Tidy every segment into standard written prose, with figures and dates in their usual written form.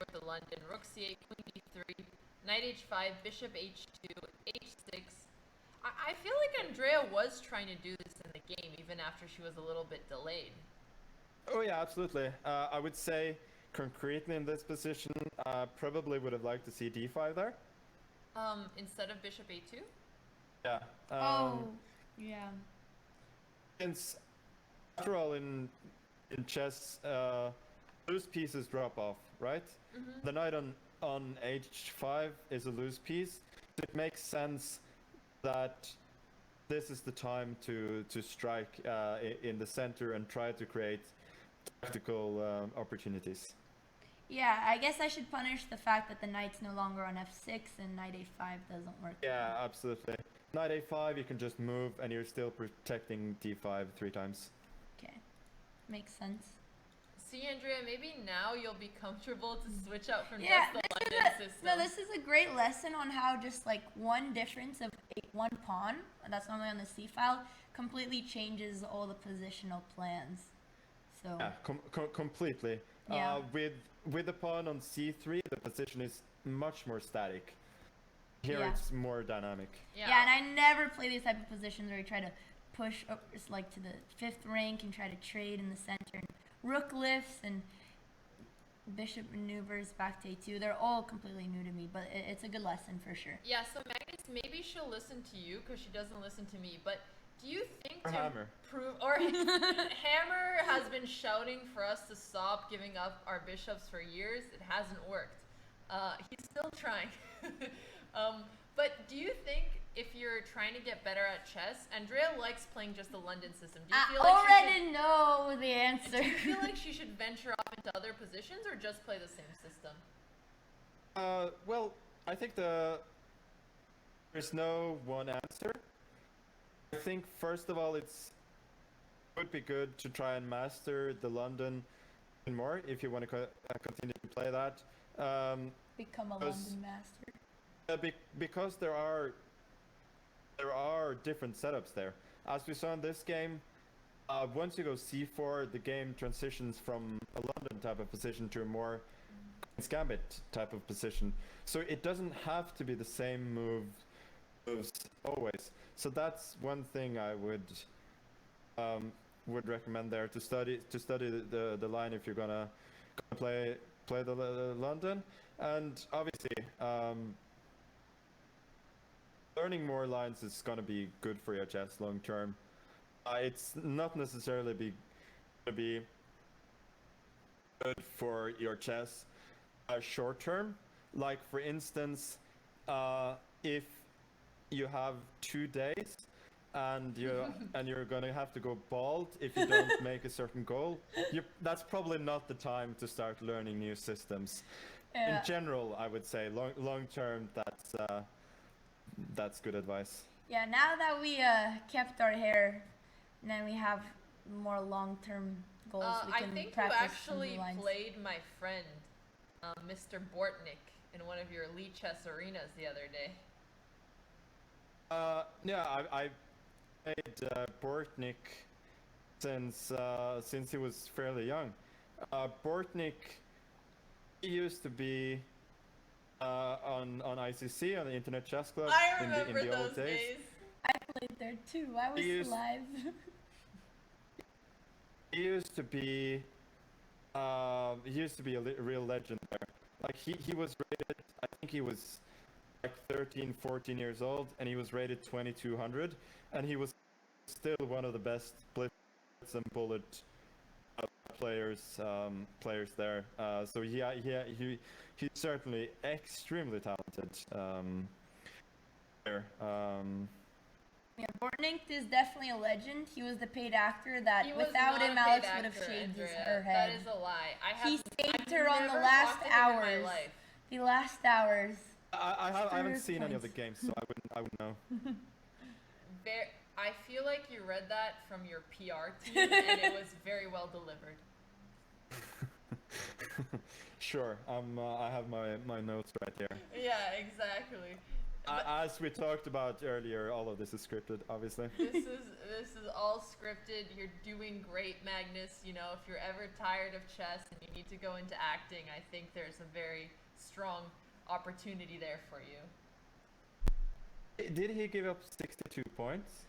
with the London. Rook c8, queen d3, knight h5, bishop h2, h6. I feel like Andrea was trying to do this in the game, even after she was a little bit delayed. Oh yeah, absolutely. I would say concretely in this position, probably would have liked to see d5 there. Instead of bishop a2? Yeah. Yeah. Since after all, in chess, loose pieces drop off, right? The knight on h5 is a loose piece. It makes sense that this is the time to strike in the center and try to create tactical opportunities. Yeah, I guess I should punish the fact that the knight's no longer on f6 and knight a5 doesn't work. Yeah, absolutely. Knight a5, you can just move and you're still protecting d5 3 times. Okay, makes sense. See, Andrea, maybe now you'll be comfortable to switch out from Yeah, just the London system. no, this is a great lesson on how just like one difference of one pawn, that's normally on the c file, completely changes all the positional plans. So yeah, completely. Yeah. With the pawn on c3, the position is much more static. Here Yeah. it's more dynamic. Yeah, and I never play these type of positions where you try to push up, just like to the 5th rank and try to trade in the center. And rook lifts and bishop maneuvers back to a2. They're all completely new to me, but it's a good lesson for sure. Yeah, so Magnus, maybe she'll listen to you because she doesn't listen to me, but do you think Or Hammer. Hammer has been shouting for us to stop giving up our bishops for years? It hasn't worked. He's still trying. But do you think if you're trying to get better at chess, Andrea likes playing just the London system. Do you feel I like already know the answer. Do you feel like she should venture off into other positions or just play the same system? Well, I think there's no one answer. I think first of all, it would be good to try and master the London more if you want to continue to play that. Become a London master. Because there are different setups there. As we saw in this game, once you go c4, the game transitions from a London type of position to a more Queen's Gambit type of position. So it doesn't have to be the same moves always. So that's one thing I would recommend there, to study the line if you're gonna play the London. And obviously learning more lines is going to be good for your chess long term. It's not necessarily going to be good for your chess short term. Like for instance, if you have 2 days and you're going to have to go bald if you don't make a certain goal, that's probably not the time to start learning new systems. In general, I would say long term, that's good advice. Yeah, now that we kept our hair, and then we have more long-term goals, we can I think practice you actually some new played my friend, Mr. Bortnik, in one of your elite chess arenas the other day. Yeah, I played Bortnik since he was fairly young. Bortnik, he used to be on ICC, on the Internet Chess Club. I in remember the those old days. I played there too. I was alive. He used to be a real legend there. Like he was rated, I think he was like 13, 14 years old, and he was rated 2200, and he was still one of the best blitz and bullet players there. So he's certainly extremely talented there. Yeah, Bortnik is definitely a legend. He was the paid actor that He was without not him a Alex paid would have actor, shaved Andrea. her head. That is a lie. He saved her on the never last talked to him in my hours. life. The last hours. I haven't seen any of the games, so I wouldn't know. I feel like you read that from your PR team, and it was very well delivered. Sure, I have my notes right here. Yeah, exactly. As we talked about earlier, all of this is scripted, obviously. This is all scripted. You're doing great, Magnus. You know, if you're ever tired of chess and you need to go into acting, I think there's a very strong opportunity there for you. Did he give up 62 points?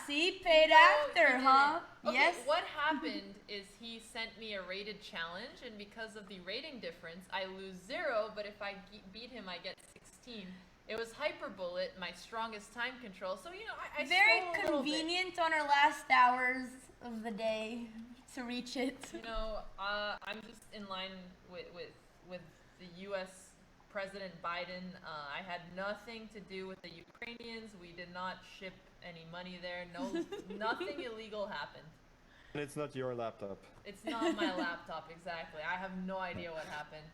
See, paid after, he huh? didn't. Okay, Yes. what happened is he sent me a rated challenge, and because of the rating difference, I lose 0, but if I beat him, I get 16. It was Hyper Bullet, my strongest time control, so, you know, I Very stole a little bit. convenient on our last hours of the day to reach it. You know, I'm just in line with the U.S. President Biden. I had nothing to do with the Ukrainians. We did not ship any money there. No, nothing illegal happened. And it's not your laptop. It's not my laptop, exactly. I have no idea what happened.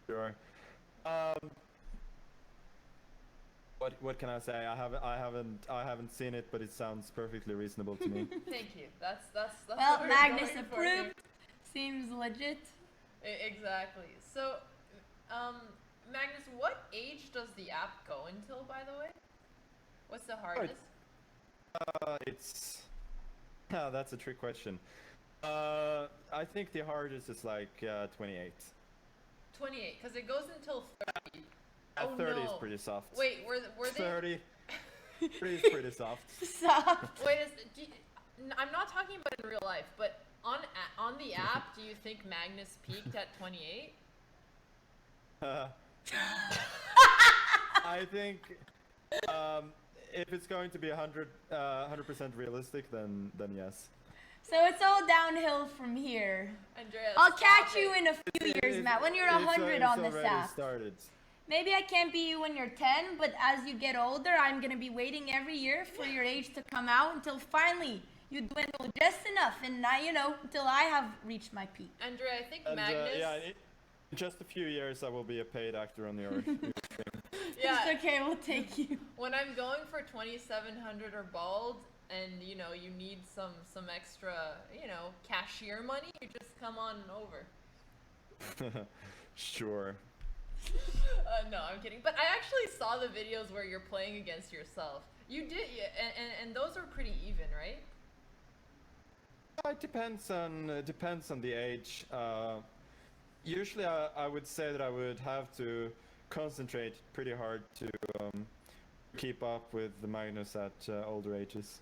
Sure. What can I say? I haven't seen it, but it sounds perfectly reasonable to me. Thank you. That's Well, what we're Magnus going for here. approved. Seems legit. Exactly. So, Magnus, what age does the app go until, by the way? What's the hardest? That's a trick question. I think the hardest is like 28. 28, because it goes until 30. At Oh, 30 no. is pretty soft. Wait, were they? 30 is pretty soft. Soft. Wait, I'm not talking about in real life, but on the app, do you think Magnus peaked at 28? I think if it's going to be 100% realistic, then yes. So it's all downhill from here. Andreas, I'll stop catch you it. in a few years, Matt, when you're It's 100 on this already app. started. Maybe I can't beat you when you're 10, but as you get older, I'm gonna be waiting every year for your age to come out until finally you dwindle just enough, and until I have reached my peak. Andrea, I think And Magnus. in just a few years, I will be a paid actor on your stream. Yeah. It's okay, we'll take you. When I'm going for 2700 or bald, and you need some extra cashier money, you just come on over. Sure. No, I'm kidding. But I actually saw the videos where you're playing against yourself. You did, and those are pretty even, right? It depends on the age. Usually, I would say that I would have to concentrate pretty hard to keep up with the Magnus at older ages.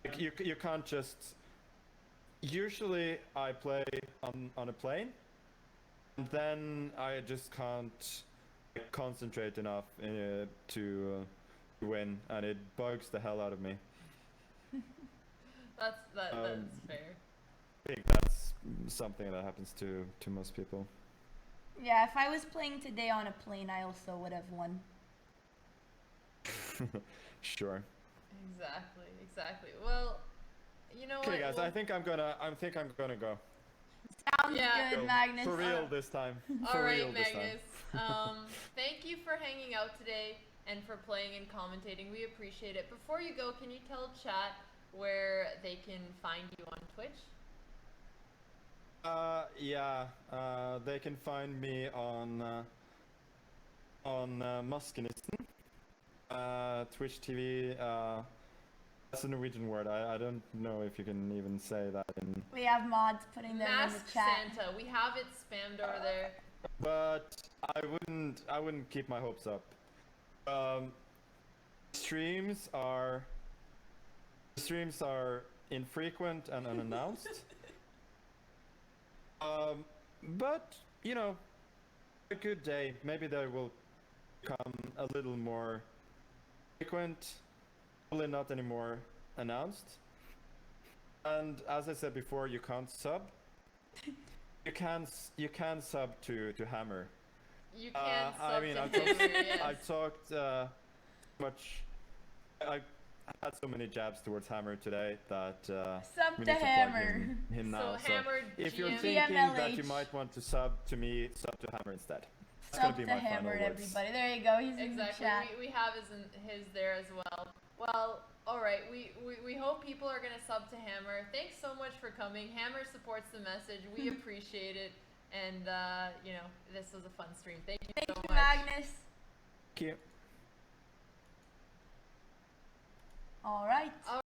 Like you can't just. Usually, I play on a plane, and then I just can't concentrate enough to win, and it bugs the hell out of me. That's fair. I think that's something that happens to most people. Yeah, if I was playing today on a plane, I also would have won. Sure. Exactly. Well, you know what? Okay, guys, Well, I think I'm gonna go. Sounds Yeah. good, Magnus. For real this time. All For right, real this time. Magnus. Thank you for hanging out today and for playing and commentating. We appreciate it. Before you go, can you tell chat where they can find you on Twitch? They can find me on Maskinisten, Twitch TV. That's a Norwegian word. I don't know if you can even say that in. We have mods putting them in Mask the chat. Santa. We have it spammed over there. But I wouldn't keep my hopes up. Streams are infrequent and unannounced. But a good day, maybe they will become a little more frequent, probably not anymore announced. And as I said before, you can't sub. You can sub to Hammer. You can sub I mean, to I've talked, Hammer, yes. I've talked much. I had so many jabs towards Hammer today that Sub we to need to Hammer. plug him now. So Hammer if you're GM. thinking that you GMLH. might want to sub to me, sub to Hammer instead. That's gonna Sub be to my final Hammer, words. everybody. There you go. He's in the Exactly. chat. We have his there as well. Well, all right. We hope people are gonna sub to Hammer. Thanks so much for coming. Hammer supports the message. We appreciate it, and this was a fun stream. Thank you Thank so you, much. Magnus. Thank you. All right.